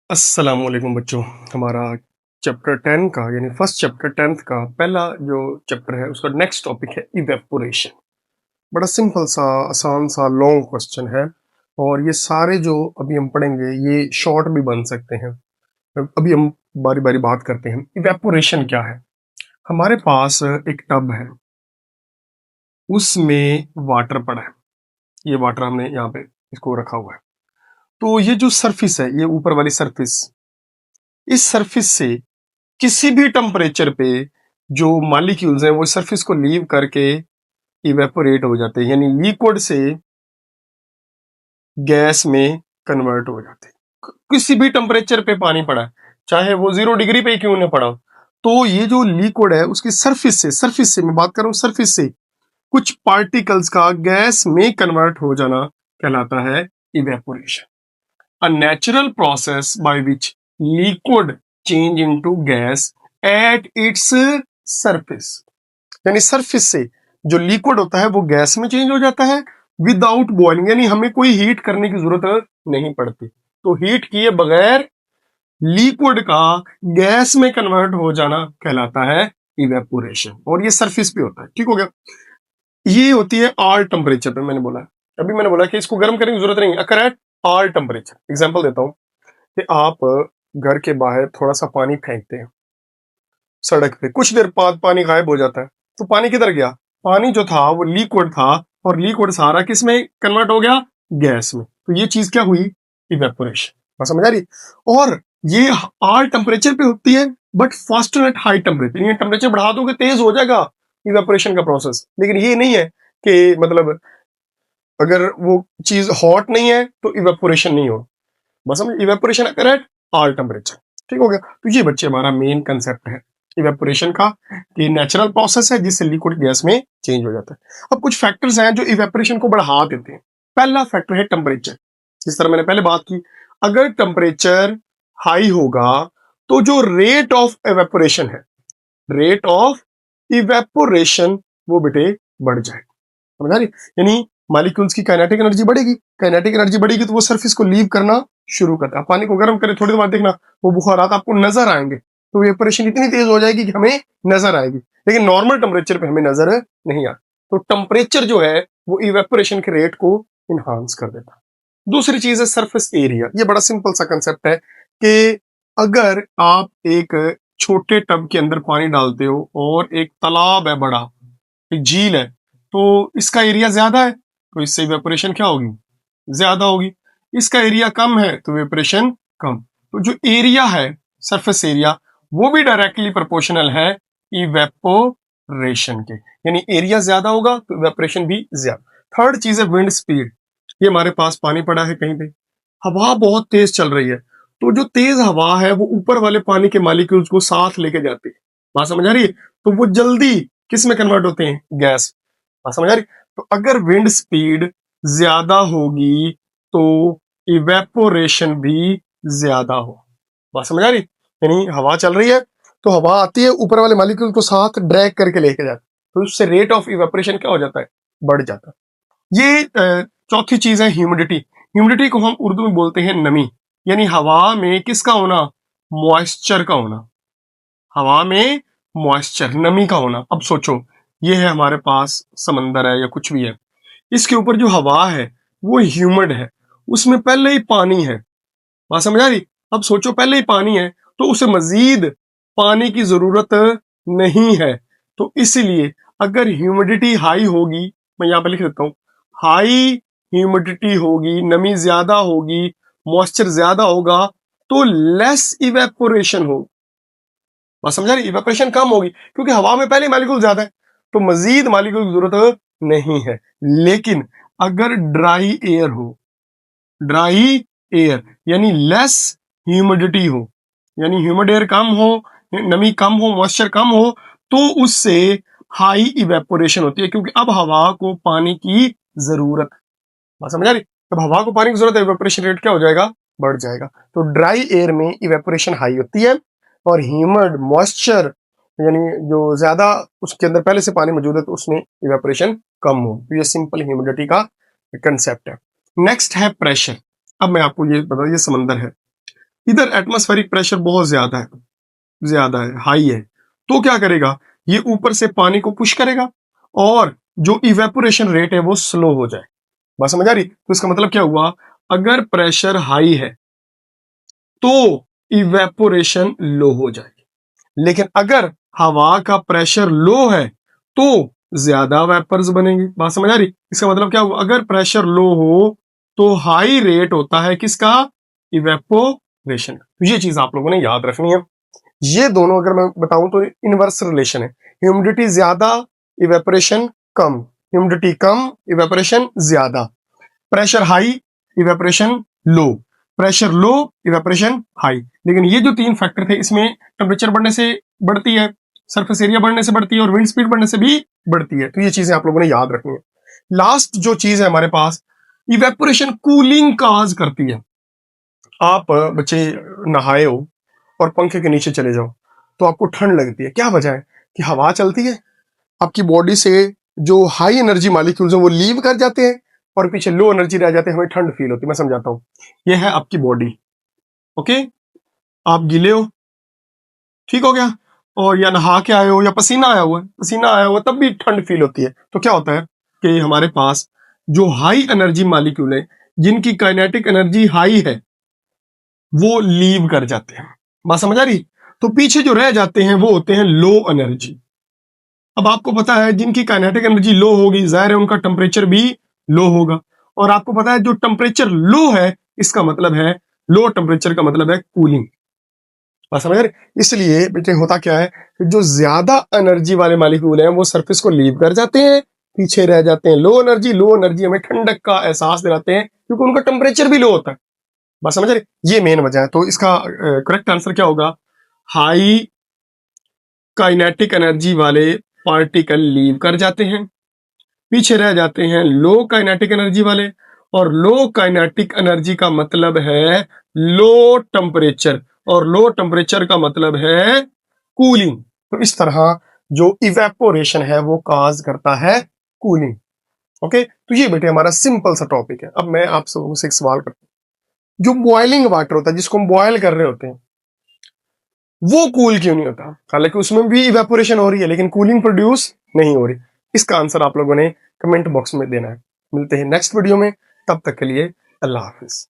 अस्सलाम वालेकुम बच्चों। हमारा चैप्टर 10 का यानी फर्स्ट चैप्टर 10th का पहला जो चैप्टर है उसका नेक्स्ट टॉपिक है इवेपोरेशन। बड़ा सिंपल सा आसान सा लॉन्ग क्वेश्चन है और ये सारे जो अभी हम पढ़ेंगे ये शॉर्ट भी बन सकते हैं। अभी हम बारी बारी बात करते हैं। इवेपोरेशन क्या है? हमारे पास एक टब है, उसमें वाटर पड़ा है। ये वाटर हमने यहाँ पे इसको रखा हुआ है। तो ये जो सरफेस है, ये ऊपर वाली सरफेस, इस सरफेस से किसी भी टेम्परेचर पे जो मॉलिक्यूल्स हैं वो सरफेस को लीव करके इवेपोरेट हो जाते हैं, यानी लिक्विड से गैस में कन्वर्ट हो जाते हैं। किसी भी टेम्परेचर पे पानी पड़ा है, चाहे वो 0 डिग्री पे ही क्यों ना पड़ा हो, तो ये जो लिक्विड है उसकी सरफेस से मैं बात कर रहा हूँ, सरफेस से कुछ पार्टिकल्स का गैस में कन्वर्ट हो जाना कहलाता है evaporation. A natural process by which liquid change into gas at its surface, यानी सरफेस से जो लिक्विड होता है वो गैस में चेंज हो जाता है विदाउट बॉइलिंग, यानी हमें कोई हीट करने की जरूरत नहीं पड़ती। तो हीट किए बगैर लिक्विड का गैस में कन्वर्ट हो जाना कहलाता है इवेपोरेशन, और ये सरफेस पे होता है। ठीक हो गया। ये होती है ऑल टेम्परेचर पे। अभी मैंने बोला कि इसको गर्म करने की जरूरत नहीं, occur at all temperature. Example देता हूं कि आप घर के बाहर थोड़ा सा पानी फेंकते हैं सड़क पे, कुछ देर बाद पानी गायब हो जाता है, तो पानी किधर गया? पानी जो था वो लिक्विड था, और लिक्विड सारा किस में कन्वर्ट हो गया? गैस में। तो ये चीज क्या हुई? इवेपोरेशन। बात समझ आ रही? और ये ऑल टेम्परेचर पे होती है, but faster at high temperature. ये टेम्परेचर बढ़ा दोगे तेज हो जाएगा इवेपोरेशन का प्रोसेस, लेकिन ये नहीं है कि मतलब अगर वो चीज हॉट नहीं है तो इवेपोरेशन नहीं हो। बस समझ, evaporation occur at all temperature. ठीक हो गया। तो ये बच्चे हमारा मेन कंसेप्ट है इवेपोरेशन का, कि नेचुरल प्रोसेस है जिससे लिक्विड गैस में चेंज हो जाता है। अब कुछ फैक्टर्स हैं जो इवेपोरेशन को बढ़ा देते हैं। पहला फैक्टर है टेम्परेचर। जिस तरह मैंने पहले बात की, अगर टेम्परेचर हाई होगा तो जो रेट ऑफ इवेपोरेशन है, रेट ऑफ इवेपोरेशन वो बेटे बढ़ जाएगा। समझ आ रही? यानी मॉलिक्यूल्स की काइनेटिक एनर्जी बढ़ेगी। काइनेटिक एनर्जी बढ़ेगी तो वो सरफेस को लीव करना शुरू करता है। पानी को गर्म करें, थोड़ी देर बाद देखना वो बुखारात आपको नजर आएंगे, तो वेपोरेशन इतनी तेज हो जाएगी कि हमें नजर आएगी, लेकिन नॉर्मल टेम्परेचर पे हमें नजर नहीं आती। तो टेम्परेचर जो है वो इवेपोरेशन के रेट को इनहांस कर देता है। दूसरी चीज है सरफेस एरिया। ये बड़ा सिंपल सा कंसेप्ट है कि अगर आप एक छोटे टब के अंदर पानी डालते हो और एक तालाब है बड़ा, एक झील है, तो इसका एरिया ज्यादा है तो इससे इवेपोरेशन क्या होगी? ज्यादा होगी। इसका एरिया कम है तो इवेपोरेशन कम। तो जो एरिया है, सरफेस एरिया, वो भी डायरेक्टली प्रोपोर्शनल है इवेपोरेशन के, यानी एरिया ज्यादा होगा तो इवेपोरेशन भी ज्यादा। थर्ड चीज है विंड स्पीड। ये हमारे पास पानी पड़ा है कहीं पे, हवा बहुत तेज चल रही है, तो जो तेज हवा है वो ऊपर वाले पानी के मॉलिक्यूल्स को साथ लेके जाती है। बात समझ आ रही है? तो वो जल्दी किस में कन्वर्ट होते हैं? गैस। बात समझ आ रही? तो अगर विंड स्पीड ज्यादा होगी तो इवेपोरेशन भी ज्यादा हो। बात समझ आ रही? यानी हवा चल रही है तो हवा आती है, ऊपर वाले मॉलिक्यूल को साथ ड्रैग करके लेके जाती है, तो उससे रेट ऑफ इवेपोरेशन क्या हो जाता है? बढ़ जाता है। ये चौथी चीज है ह्यूमिडिटी। ह्यूमिडिटी को हम उर्दू में बोलते हैं नमी, यानी हवा में किसका होना? मॉइस्चर का होना। हवा में मॉइस्चर, नमी का होना। अब सोचो, ये है हमारे पास समंदर है या कुछ भी है, इसके ऊपर जो हवा है वो ह्यूमिड है, उसमें पहले ही पानी है। बात समझ आ रही? अब सोचो पहले ही पानी है तो उसे मजीद पानी की जरूरत नहीं है। तो इसलिए अगर ह्यूमिडिटी हाई होगी, मैं यहां पर लिख देता हूं, हाई ह्यूमिडिटी होगी, नमी ज्यादा होगी, मॉइस्चर ज्यादा होगा, तो लेस इवेपोरेशन होगी। बात समझ आ रही? इवेपोरेशन कम होगी क्योंकि हवा में पहले मॉलिक्यूल ज्यादा है, तो मजीद मॉलिक्यूल की जरूरत नहीं है। लेकिन अगर ड्राई एयर हो, ड्राई एयर यानी लेस ह्यूमिडिटी हो, यानी ह्यूमिड एयर कम हो, नमी कम हो, मॉइस्चर कम हो, तो उससे हाई इवेपोरेशन होती है, क्योंकि अब हवा को पानी की जरूरत है। बात समझ आ रही? जब हवा को पानी की जरूरत है, इवेपोरेशन रेट क्या हो जाएगा? बढ़ जाएगा। तो ड्राई एयर में इवेपोरेशन हाई होती है, और ह्यूमिड मॉइस्चर यानी जो ज्यादा उसके अंदर पहले से पानी मौजूद है तो उसमें इवेपोरेशन कम हो। तो ये सिंपल ह्यूमिडिटी का कंसेप्ट है। नेक्स्ट है प्रेशर। अब मैं आपको ये बता, ये समंदर है, इधर एटमॉस्फेरिक प्रेशर बहुत ज्यादा है, हाई है, तो क्या करेगा, ये ऊपर से पानी को पुश करेगा और जो इवेपोरेशन रेट है वो स्लो हो जाए। बात समझ आ रही? तो इसका मतलब क्या हुआ, अगर प्रेशर हाई है तो इवेपोरेशन लो हो जाएगी, लेकिन अगर हवा का प्रेशर लो है तो ज्यादा वेपर्स बनेंगे। बात समझ आ रही? इसका मतलब क्या हुआ, अगर प्रेशर लो हो तो हाई रेट होता है किसका, इवेपोरेशन। तो ये चीज आप लोगों ने याद रखनी है। ये दोनों अगर मैं बताऊं तो इनवर्स रिलेशन है, ह्यूमिडिटी ज्यादा इवेपोरेशन कम, ह्यूमिडिटी कम इवेपोरेशन ज्यादा, प्रेशर हाई इवेपोरेशन लो, प्रेशर लो इवेपोरेशन हाई। लेकिन ये जो तीन फैक्टर थे इसमें टेम्परेचर बढ़ने से बढ़ती है, सरफेस एरिया बढ़ने से बढ़ती है और विंड स्पीड बढ़ने से भी बढ़ती है। तो ये चीजें आप लोगों ने याद रखनी है। लास्ट जो चीज है हमारे पास, इवेपोरेशन कूलिंग काज करती है। आप बच्चे नहाए हो और पंखे के नीचे चले जाओ तो आपको ठंड लगती है, क्या वजह है कि हवा चलती है, आपकी बॉडी से जो हाई एनर्जी मॉलिक्यूल्स हैं वो लीव कर जाते हैं और पीछे लो एनर्जी रह जाते हैं, हमें ठंड फील होती है। मैं समझाता हूं, ये है आपकी बॉडी, ओके, आप गीले हो, ठीक हो गया, और या नहा के आए हो या पसीना आया हुआ तब भी ठंड फील होती है। तो क्या होता है कि हमारे पास जो हाई एनर्जी मॉलिक्यूल है जिनकी काइनेटिक एनर्जी हाई है वो लीव कर जाते हैं। बात समझ आ रही? तो पीछे जो रह जाते हैं वो होते हैं लो एनर्जी। अब आपको पता है जिनकी काइनेटिक एनर्जी लो होगी जाहिर है उनका टेम्परेचर भी लो होगा, और आपको पता है जो टेम्परेचर लो है इसका मतलब है, लो टेम्परेचर का मतलब है कूलिंग। बात समझ रहे? इसलिए बेटे होता क्या है कि जो ज्यादा एनर्जी वाले मॉलिक्यूल हैं वो सरफेस को लीव कर जाते हैं, पीछे रह जाते हैं लो एनर्जी हमें ठंडक का एहसास दिलाते हैं क्योंकि उनका टेम्परेचर भी लो होता है। बात समझ रहे? ये मेन वजह है। तो इसका करेक्ट आंसर क्या होगा, हाई काइनेटिक एनर्जी वाले पार्टिकल लीव कर जाते हैं, पीछे रह जाते हैं लो काइनेटिक एनर्जी वाले, और लो काइनेटिक एनर्जी का मतलब है लो टेम्परेचर, और लो टेम्परेचर का मतलब है कूलिंग। तो इस तरह जो इवेपोरेशन है वो काज करता है कूलिंग। ओके, तो ये बेटे हमारा सिंपल सा टॉपिक है। अब मैं आप सबको से एक सवाल करता हूं, जो बॉइलिंग वाटर होता है जिसको हम बॉयल कर रहे होते हैं वो कूल क्यों नहीं होता, हालांकि उसमें भी इवेपोरेशन हो रही है लेकिन कूलिंग प्रोड्यूस नहीं हो रही? इसका आंसर आप लोगों ने कमेंट बॉक्स में देना है। मिलते हैं नेक्स्ट वीडियो में, तब तक के लिए अल्लाह हाफिज।